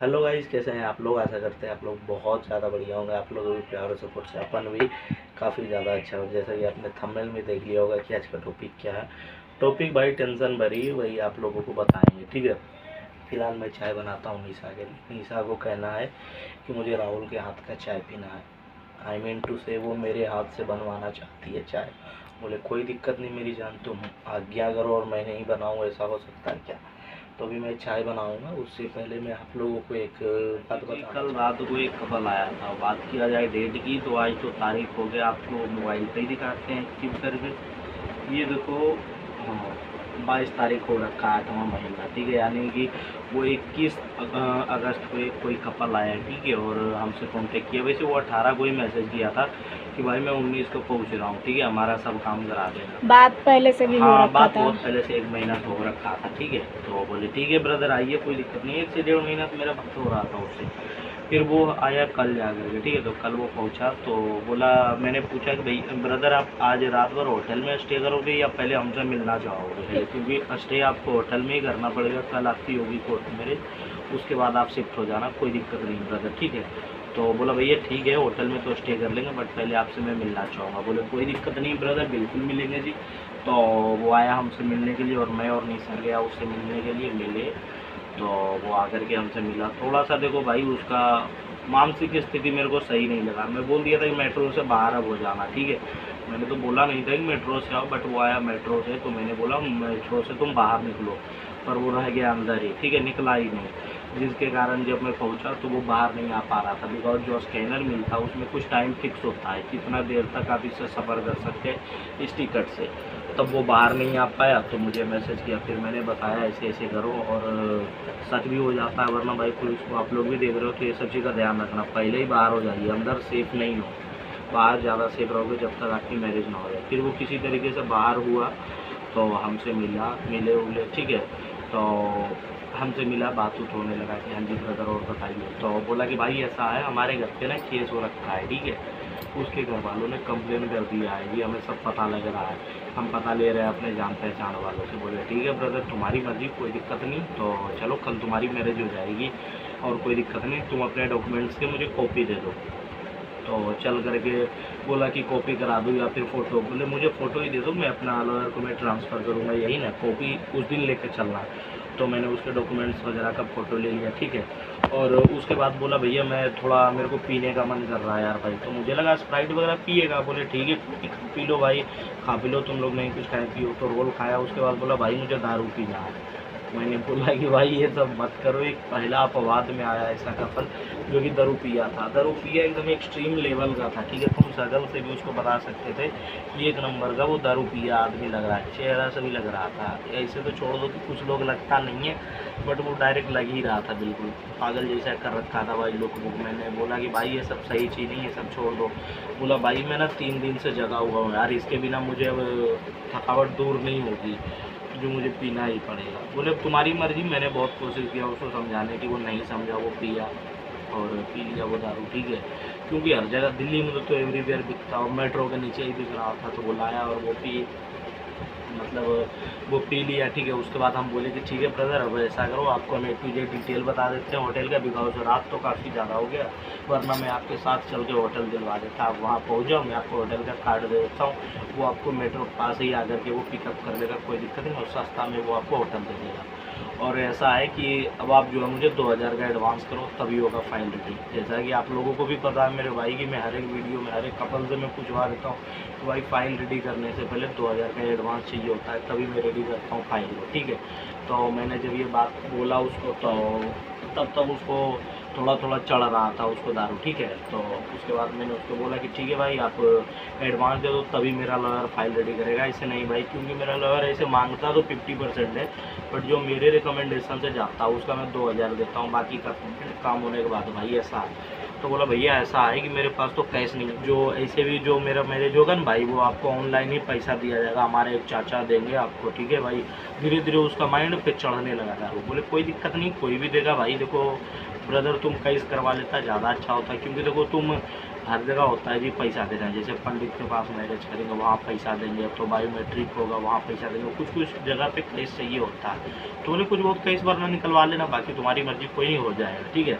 Hello guys, कैसे हैं आप लोग। आशा करते हैं आप लोग बहुत ज़्यादा बढ़िया होंगे। आप लोगों के प्यार और सपोर्ट से अपन भी काफ़ी ज़्यादा अच्छा हो। जैसा कि आपने थंबनेल में देख लिया होगा कि आज का टॉपिक क्या है। टॉपिक भाई टेंशन भरी, वही आप लोगों को बताएंगे, ठीक है। फिलहाल मैं चाय बनाता हूँ निशा के लिए। निशा को कहना है कि मुझे राहुल के हाथ का चाय पीना है। आई मीन टू से वो मेरे हाथ से बनवाना चाहती है चाय। बोले कोई दिक्कत नहीं मेरी जान, तुम आज्ञा करो और मैं नहीं बनाऊँ, ऐसा हो सकता है क्या। तो अभी मैं चाय बनाऊंगा, उससे पहले मैं आप लोगों को एक बात बता। कल रात को एक कपल आया था, बात किया जाए डेट की तो आज तो तारीख हो गया, आपको मोबाइल पे ही दिखाते हैं क्लिक करके। ये देखो, हाँ 22 तारीख हो रखा है, 8वां महीना, ठीक है। यानी कि वो 21 अगस्त को एक कोई कपल आया, ठीक है, और हमसे कांटेक्ट किया। वैसे वो 18 को ही मैसेज किया था कि भाई मैं 19 को पहुंच रहा हूँ, ठीक है, हमारा सब काम करा देना। बात पहले से भी हो हाँ, रखा बात था। बहुत पहले से 1 महीना से हो रखा था, ठीक है। तो बोले ठीक है ब्रदर आइए, कोई दिक्कत नहीं है। 1 से 1.5 महीना तो मेरा वक्त हो रहा था उससे। फिर वो आया कल जा करके, ठीक है। तो कल वो पहुंचा तो बोला, मैंने पूछा कि भाई ब्रदर आप आज रात भर होटल में स्टे करोगे या पहले हमसे मिलना चाहोगे, क्योंकि स्टे आपको होटल में ही करना पड़ेगा। कल आपकी होगी कोर्ट मैरिज, उसके बाद आप शिफ्ट हो जाना, कोई दिक्कत नहीं ब्रदर, ठीक है। तो बोला भैया ठीक है, होटल में तो स्टे कर लेंगे बट पहले आपसे मैं मिलना चाहूँगा। बोले कोई दिक्कत नहीं ब्रदर, बिल्कुल मिलेंगे जी। तो वो आया हमसे मिलने के लिए और मैं और निशा गया उससे मिलने के लिए, मिले। तो वो आकर के हमसे मिला। थोड़ा सा देखो भाई उसका मानसिक स्थिति मेरे को सही नहीं लगा। मैं बोल दिया था कि मेट्रो से बाहर अब हो जाना, ठीक है। मैंने तो बोला नहीं था कि मेट्रो से आओ, बट वो आया मेट्रो से, तो मैंने बोला मेट्रो से तुम बाहर निकलो, पर वो रह गया अंदर ही, ठीक है, निकला ही नहीं। जिसके कारण जब मैं पहुंचा तो वो बाहर नहीं आ पा रहा था, बिकॉज जो स्कैनर मिलता है उसमें कुछ टाइम फिक्स होता है कितना देर तक आप इससे सफ़र कर सकते हैं इस टिकट से। तब वो बाहर नहीं आ पाया तो मुझे मैसेज किया, फिर मैंने बताया ऐसे ऐसे करो, और सच भी हो जाता है। वरना भाई पुलिस को आप लोग भी देख रहे हो, तो ये सब चीज़ का ध्यान रखना, पहले ही बाहर हो जाइए, अंदर सेफ नहीं हो। बाहर ज़्यादा सेफ रहोगे जब तक आपकी मैरिज ना हो जाए। फिर वो किसी तरीके से बाहर हुआ तो हमसे मिले उले, ठीक है। तो हमसे मिला, बात उत होने लगा कि हाँ जी ब्रदर और बताइए। तो बोला कि भाई ऐसा है, हमारे घर पे ना केस हो रखा है, ठीक है। उसके घर वालों ने कंप्लेन कर दिया है जी, हमें सब पता लग रहा है, हम पता ले रहे हैं अपने जान पहचान वालों से। बोले ठीक है ब्रदर तुम्हारी मर्जी, कोई दिक्कत नहीं, तो चलो कल तुम्हारी मैरिज हो जाएगी और कोई दिक्कत नहीं, तुम अपने डॉक्यूमेंट्स की मुझे कॉपी दे दो। तो चल करके बोला कि कॉपी करा दूँ या फिर फ़ोटो। बोले मुझे फ़ोटो ही दे दो, मैं अपना लॉयर को मैं ट्रांसफ़र करूँगा, यही ना, कॉपी उस दिन लेकर चलना। तो मैंने उसके डॉक्यूमेंट्स वगैरह का फ़ोटो ले लिया, ठीक है। और उसके बाद बोला भैया मैं थोड़ा, मेरे को पीने का मन कर रहा है यार भाई। तो मुझे लगा स्प्राइट वगैरह पिएगा। बोले ठीक है पी लो भाई, खा पी लो, तुम लोग नहीं कुछ खाए पियो। तो रोल खाया। उसके बाद बोला भाई मुझे दारू पीना है। मैंने बोला कि भाई ये सब मत करो। एक पहला अपवाद में आया ऐसा कपल जो कि दारू पिया था, दारू पिया एकदम एक्सट्रीम लेवल का था, ठीक है। तुम शक्ल से भी उसको बता सकते थे कि 1 नंबर का वो दारू पिया आदमी लग रहा है, चेहरा से भी लग रहा था। ऐसे तो छोड़ दो कि कुछ लोग लगता नहीं है, बट वो डायरेक्ट लग ही रहा था, बिल्कुल पागल जैसा कर रखा था भाई लुक बुक। मैंने बोला कि भाई ये सब सही चीज़ नहीं, ये सब छोड़ दो। बोला भाई मैं ना 3 दिन से जगा हुआ हूँ यार, इसके बिना मुझे अब थकावट दूर नहीं होगी, जो मुझे पीना ही पड़ेगा। बोले तुम्हारी मर्ज़ी। मैंने बहुत कोशिश किया उसको समझाने की, वो नहीं समझा, वो पिया और पी लिया वो दारू, ठीक है। क्योंकि हर जगह दिल्ली में तो एवरीवेयर बिकता, और मेट्रो के नीचे ही बिक रहा था, तो वो लाया और वो पी, मतलब वो पी लिया, ठीक है। उसके बाद हम बोले कि ठीक है ब्रदर अब ऐसा करो, आपको हम A to Z डिटेल बता देते हैं होटल का, बिकॉज रात तो काफ़ी ज़्यादा हो गया, वरना मैं आपके साथ चल के होटल दिलवा देता। आप वहाँ पहुँच जाओ, मैं आपको होटल का कार्ड दे देता हूँ, वो आपको मेट्रो पास ही आकर के वो पिकअप कर लेगा, कोई दिक्कत नहीं, और सस्ता में वो आपको होटल दे देगा। और ऐसा है कि अब आप जो है मुझे 2000 का एडवांस करो तभी होगा फाइल रेडी। जैसा कि आप लोगों को भी पता है मेरे भाई की, मैं हर एक वीडियो में हर एक कपल से मैं पूछवा देता हूँ तो भाई फाइल रेडी करने से पहले 2000 का एडवांस चाहिए होता है, तभी मैं रेडी करता हूँ फाइल को, ठीक है। तो मैंने जब ये बात बोला उसको तो तब उसको थोड़ा थोड़ा चढ़ रहा था उसको दारू, ठीक है। तो उसके बाद मैंने उसको बोला कि ठीक है भाई आप एडवांस दे दो तभी मेरा लॉयर फाइल रेडी करेगा, ऐसे नहीं भाई, क्योंकि मेरा लॉयर ऐसे मांगता तो 50% है, बट जो मेरे रिकमेंडेशन से जाता है उसका मैं 2000 देता हूँ, बाकी का काम होने के बाद भाई ऐसा है। तो बोला भैया ऐसा है कि मेरे पास तो कैश नहीं है, जो ऐसे भी जो मेरा मैरिज होगा ना भाई, वो आपको ऑनलाइन ही पैसा दिया जाएगा, हमारे एक चाचा देंगे आपको, ठीक है भाई। धीरे धीरे उसका माइंड पे चढ़ने लगा था। वो बोले कोई दिक्कत नहीं, कोई भी देगा भाई। देखो ब्रदर तुम कैश करवा लेता ज़्यादा अच्छा होता, क्योंकि देखो तुम हर जगह होता है जी पैसा देना है, जैसे पंडित के पास मैरिज करेंगे वहाँ पैसा देंगे, अब तो बायोमेट्रिक होगा वहाँ पैसा देंगे, कुछ कुछ जगह पे केस चाहिए होता है। तो बोले कुछ बहुत केस वरना निकलवा लेना, बाकी तुम्हारी मर्जी, कोई नहीं हो जाएगा, ठीक है।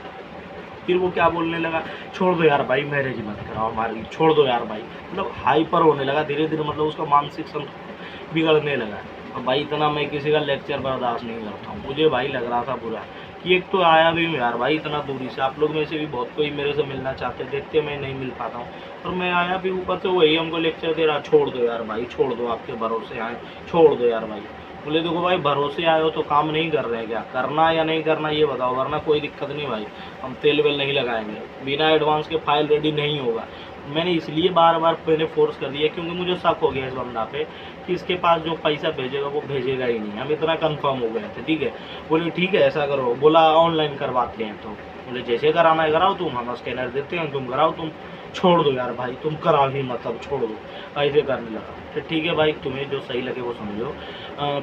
फिर वो क्या बोलने लगा, छोड़ दो यार भाई मैरिज मत कराओ हमारी, छोड़ दो यार भाई, मतलब हाइपर होने लगा धीरे धीरे, मतलब उसका मानसिक संतुलन बिगड़ने लगा। और भाई इतना मैं किसी का लेक्चर बर्दाश्त नहीं करता हूँ, मुझे भाई लग रहा था बुरा कि एक तो आया भी हूँ यार भाई इतना दूरी से, आप लोग में से भी बहुत कोई मेरे से मिलना चाहते, देखते मैं नहीं मिल पाता हूँ, और मैं आया भी ऊपर से वही हमको लेक्चर दे रहा, छोड़ दो यार भाई, छोड़ दो, आपके भरोसे आए, छोड़ दो यार भाई। बोले देखो भाई भरोसे आए हो तो काम नहीं कर रहे हैं क्या, करना या नहीं करना ये बताओ, वरना कोई दिक्कत नहीं भाई, हम तेल वेल नहीं लगाएंगे, बिना एडवांस के फाइल रेडी नहीं होगा। मैंने इसलिए बार बार मैंने फोर्स कर दिया क्योंकि मुझे शक हो गया इस बंदा पे कि इसके पास जो पैसा भेजेगा वो भेजेगा ही नहीं, हम इतना कंफर्म हो गए थे, ठीक है। बोले ठीक है ऐसा करो, बोला ऑनलाइन करवाते हैं, तो बोले जैसे कराना है कराओ तुम, हम स्कैनर देते हैं, तुम कराओ, तुम छोड़ दो यार भाई, तुम कराओ ही मतलब छोड़ दो, ऐसे करने लगा। फिर ठीक है भाई तुम्हें जो सही लगे वो समझो।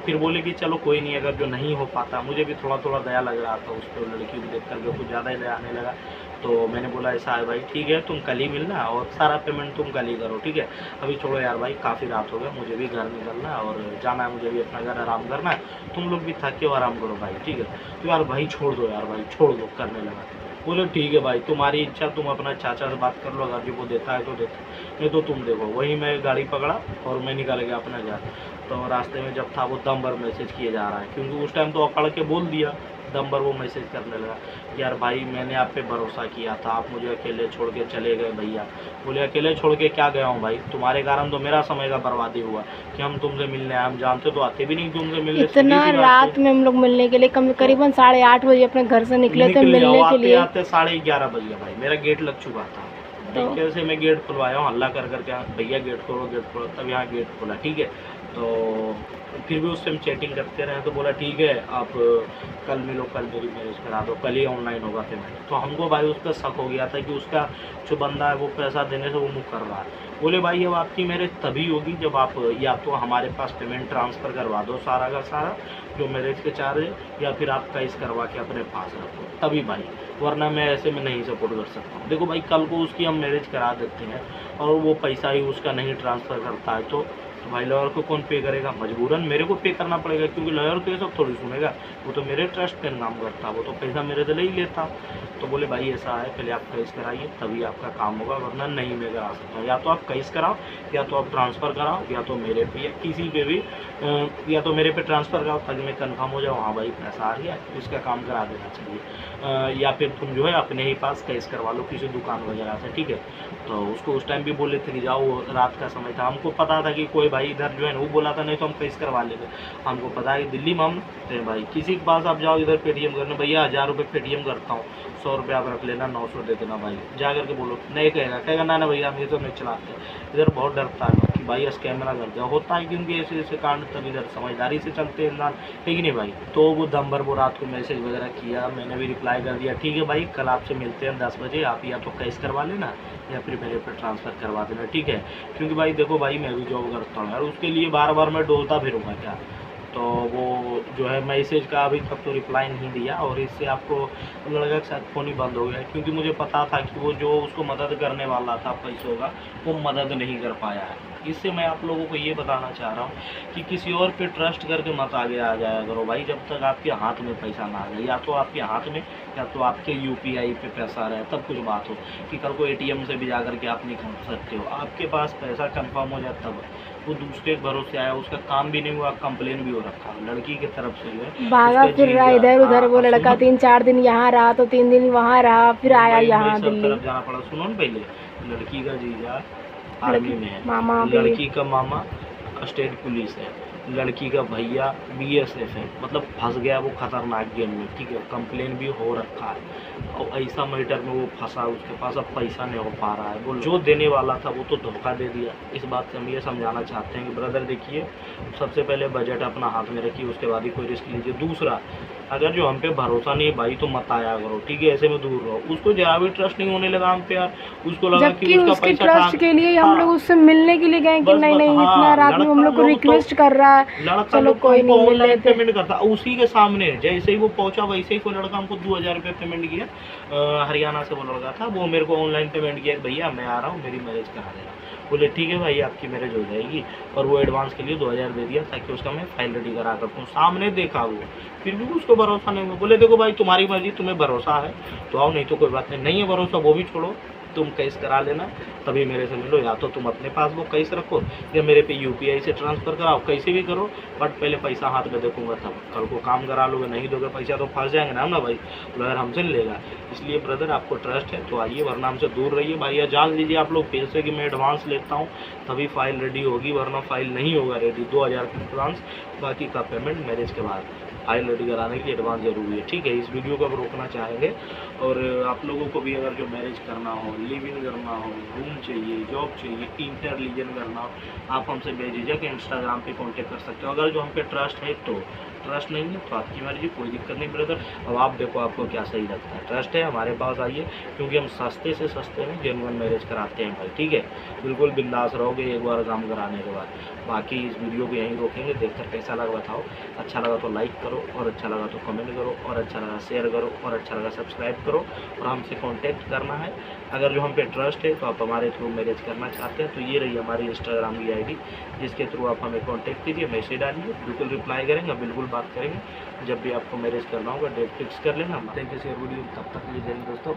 फिर बोले कि चलो कोई नहीं, अगर जो नहीं हो पाता, मुझे भी थोड़ा थोड़ा दया लग रहा था उस पर, लड़की को देख करके कुछ ज़्यादा ही दया आने लगा। तो मैंने बोला ऐसा है भाई ठीक है, तुम कल ही मिलना और सारा पेमेंट तुम कल ही करो, ठीक है। अभी छोड़ो यार भाई, काफ़ी रात हो गया, मुझे भी घर निकलना है और जाना है, मुझे भी अपना घर आराम करना है, तुम लोग भी थके हो आराम करो भाई, ठीक है। तो यार भाई छोड़ दो यार भाई, छोड़ दो, करने लगा। बोले ठीक है भाई तुम्हारी इच्छा, तुम अपना चाचा से बात कर लो, अगर जो वो देता है तो देता, नहीं तो तुम देखो। वही मैं गाड़ी पकड़ा और मैं निकल गया अपना घर। तो रास्ते में जब था वो दम भर मैसेज किए जा रहा है, क्योंकि उस टाइम तो अकड़ के बोल दिया, दम भर वो मैसेज करने लगा, यार भाई मैंने आप पे भरोसा किया था, आप मुझे अकेले छोड़ के चले गए भैया। बोले अकेले छोड़ के क्या गया हूँ भाई, तुम्हारे कारण तो मेरा समय का बर्बादी हुआ कि हम तुमसे मिलने आए, हम जानते तो आते भी नहीं तुमसे मिलने। इतना रात में हम लोग मिलने के लिए करीबन 8:30 बजे अपने घर से निकले थे मिलने के लिए, आते 11:30 बज गया भाई, मेरा गेट लग चुका था। तरीके से मैं गेट खुलवाया हूँ, हल्ला कर करके भैया गेट खोलो गेट खोलो, तब यहाँ गेट खोला, ठीक है। तो फिर भी उससे हम चैटिंग करते रहे, तो बोला ठीक है आप कल मिलो, कल मेरी मैरिज करा दो, कल ही ऑनलाइन होगा पेमेंट। तो हमको भाई उस पर शक हो गया था कि उसका जो बंदा है वो पैसा देने से वो मुँह कर रहा है। बोले भाई अब आपकी मैरिज तभी होगी जब आप या तो हमारे पास पेमेंट ट्रांसफ़र करवा दो सारा का सारा जो मैरिज के चार्ज है, या फिर आप कैश करवा के अपने पास रखो, तभी भाई, वरना मैं ऐसे में नहीं सपोर्ट कर सकता हूँ। देखो भाई कल को उसकी हम मैरिज करा देते हैं और वो पैसा ही उसका नहीं ट्रांसफ़र करता है, तो भाई लॉयर को कौन पे करेगा, मजबूरन मेरे को पे करना पड़ेगा, क्योंकि लॉयर तो ये सब थोड़ी सुनेगा, वो तो मेरे ट्रस्ट पे नाम करता, वो तो पैसा मेरे से ले ही लेता। तो बोले भाई ऐसा है, पहले आप कैश कराइए तभी आपका काम होगा, वरना नहीं मैं करा सकता हूँ, या तो आप कैश कराओ, या तो आप ट्रांसफ़र कराओ, या तो मेरे पे, या किसी पे भी, या तो मेरे पे ट्रांसफ़र कराओ ताकि मैं कंफर्म हो जाऊँ, हाँ भाई पैसा आ गया, इसका काम करा देना चाहिए, या फिर तुम जो है अपने ही पास कैश करवा लो किसी दुकान वगैरह से, ठीक है। तो उसको उस टाइम भी बोले थे कि जाओ, रात का समय था, हमको पता था कि कोई भाई इधर जो है ना वो बोला था, नहीं तो हम कैश करवा लेते, हमको पता है कि दिल्ली में हम थे भाई, किसी के पास आप जाओ इधर पेटीएम करने, भैया 1000 रुपये पेटीएम करता हूँ, 100 रुपये आप रख लेना, 900 दे देना भाई, जा करके बोलो, नहीं कहेगा ना भैया हम ये तो नहीं चलाते, इधर बहुत डरता है कि भाई स्कैम ना कर दिया, होता है क्योंकि ऐसे ऐसे कांड तब इधर समझदारी से चलते हैं इंसान, है कि नहीं भाई। तो वो दम भर वो रात को मैसेज वगैरह किया, मैंने भी रिप्लाई कर दिया, ठीक है भाई कल आपसे मिलते हैं 10 बजे, आप या तो कैश करवा लेना या फिर मेरे पे ट्रांसफ़र करवा देना, ठीक है। क्योंकि भाई देखो भाई मैं भी जॉब करता हूँ यार, उसके लिए बार बार मैं डोलता फिरूँगा क्या। तो वो जो है मैसेज का अभी तक तो रिप्लाई नहीं दिया, और इससे आपको लड़का के साथ फ़ोन ही बंद हो गया, क्योंकि मुझे पता था कि वो जो उसको मदद करने वाला था पैसों का, वो मदद नहीं कर पाया है। इससे मैं आप लोगों को ये बताना चाह रहा हूँ कि किसी और पे ट्रस्ट करके मत आगे आ जाया करो भाई, जब तक आपके हाथ में पैसा ना आ जाए, या तो आपके हाथ में या तो आपके यूपीआई पे पैसा रहे, तब कुछ बात हो कि कल को एटीएम से भी जा कर के आप निकाल सकते हो, आपके पास पैसा कंफर्म हो जाए तब। वो दूसरे के भरोसे आया, उसका काम भी नहीं हुआ, कंप्लेन भी हो रखा लड़की की तरफ से है, भागा फिर रहा इधर उधर, वो लड़का 3-4 दिन यहाँ रहा तो 3 दिन वहाँ रहा, फिर आया यहाँ दिल्ली, तरफ जाना पड़ा। सुनो ना पहले, लड़की का जीजा आर्मी में है, मामा लड़की का मामा स्टेट पुलिस है, लड़की का भैया बीएसएफ है, मतलब फंस गया वो खतरनाक गेम में, ठीक है। कंप्लेन भी हो रखा है और ऐसा मैटर में वो फंसा, उसके पास अब पैसा नहीं हो पा रहा है, वो जो देने वाला था वो तो धोखा दे दिया। इस बात से हम ये समझाना चाहते हैं कि ब्रदर देखिए, सबसे पहले बजट अपना हाथ में रखिए, उसके बाद ही कोई रिस्क लीजिए। दूसरा अगर जो हम पे भरोसा नहीं है भाई तो मत आया करो, ठीक है, ऐसे में दूर रहो। उसको जरा भी ट्रस्ट नहीं होने लगा हम पे यार, उसको लगा कि जबकि उसका उसके पैसा ट्रस्ट के लिए हम लोग उससे मिलने के लिए गए कि बस नहीं बस नहीं इतना हाँ, रात में हम लोग को लोग रिक्वेस्ट कर रहा है, लड़का चलो लोग तो कोई हमको नहीं मिल ऑनलाइन लेते। पेमेंट करता, उसी के सामने जैसे ही वो पहुंचा वैसे ही कोई लड़का हमको 2000 रुपये पेमेंट किया। हरियाणा से वो लड़का था, वो मेरे को ऑनलाइन पेमेंट किया, भैया मैं आ रहा हूँ, मेरी मैरिज करा देना। बोले ठीक है भाई आपकी मैरिज हो जाएगी, और वो एडवांस के लिए 2000 दे दिया ताकि उसका मैं फाइल रेडी करा कर दूँ। सामने देखा वो, फिर भी उसको भरोसा नहीं हुआ। बोले देखो भाई तुम्हारी मर्जी, तुम्हें भरोसा है तो आओ, नहीं तो कोई बात नहीं, नहीं है भरोसा वो भी छोड़ो, तुम कैश करा लेना तभी मेरे से मिलो, या तो तुम अपने पास वो कैश रखो या मेरे पे यूपीआई से ट्रांसफ़र कराओ, कैसे भी करो, बट पहले पैसा हाथ में देखूंगा तब। कल को काम करा लोगे, नहीं दोगे पैसा तो फंस जाएंगे ना भाई, लॉयर हमसे नहीं लेगा। इसलिए ब्रदर आपको ट्रस्ट है तो आइए, वरना हमसे दूर रहिए भाई। या जान लीजिए आप लोग पैसे कि मैं एडवांस लेता हूँ तभी फाइल रेडी होगी, वरना फाइल नहीं होगा रेडी। 2000 का एडवांस, बाकी का पेमेंट मैरिज के बाद। फाइल रेडी कराने के लिए एडवांस जरूरी है, ठीक है। इस वीडियो को अब रोकना चाहेंगे। और आप लोगों को भी अगर जो मैरिज करना हो, लिव इन करना हो, रूम चाहिए, जॉब चाहिए, इंटर रीजन करना हो, आप हमसे बेझिझक इंस्टाग्राम पे कांटेक्ट कर सकते हो। अगर जो हम पे ट्रस्ट है तो, ट्रस्ट नहीं है तो आपकी मर्जी, कोई दिक्कत नहीं ब्रदर। अब आप देखो आपको क्या सही लगता है। ट्रस्ट है हमारे पास आइए, क्योंकि हम सस्ते से सस्ते में जेन्युइन मैरिज कराते हैं भाई, ठीक है। बिल्कुल बिंदास रहोगे एक बार काम कराने के बाद। बाकी इस वीडियो को यहीं रोकेंगे, देखकर कैसा लगा बताओ। अच्छा लगा तो लाइक करो, और अच्छा लगा तो कमेंट करो, और अच्छा लगा शेयर करो, और अच्छा लगा सब्सक्राइब करो, और हमसे कांटेक्ट करना है। अगर जो हम पे ट्रस्ट है तो आप हमारे थ्रू मैरिज करना चाहते हैं तो ये रही हमारी इंस्टाग्राम की आईडी, जिसके थ्रू आप हमें कांटेक्ट कीजिए, मैसेज डालिए, बिल्कुल रिप्लाई करेंगे, बिल्कुल बात करेंगे। जब भी आपको मैरिज करना होगा डेट फिक्स कर लेना। थैंक यू शेयर वीडियो, तब तक के लिए जय हिंद दोस्तों।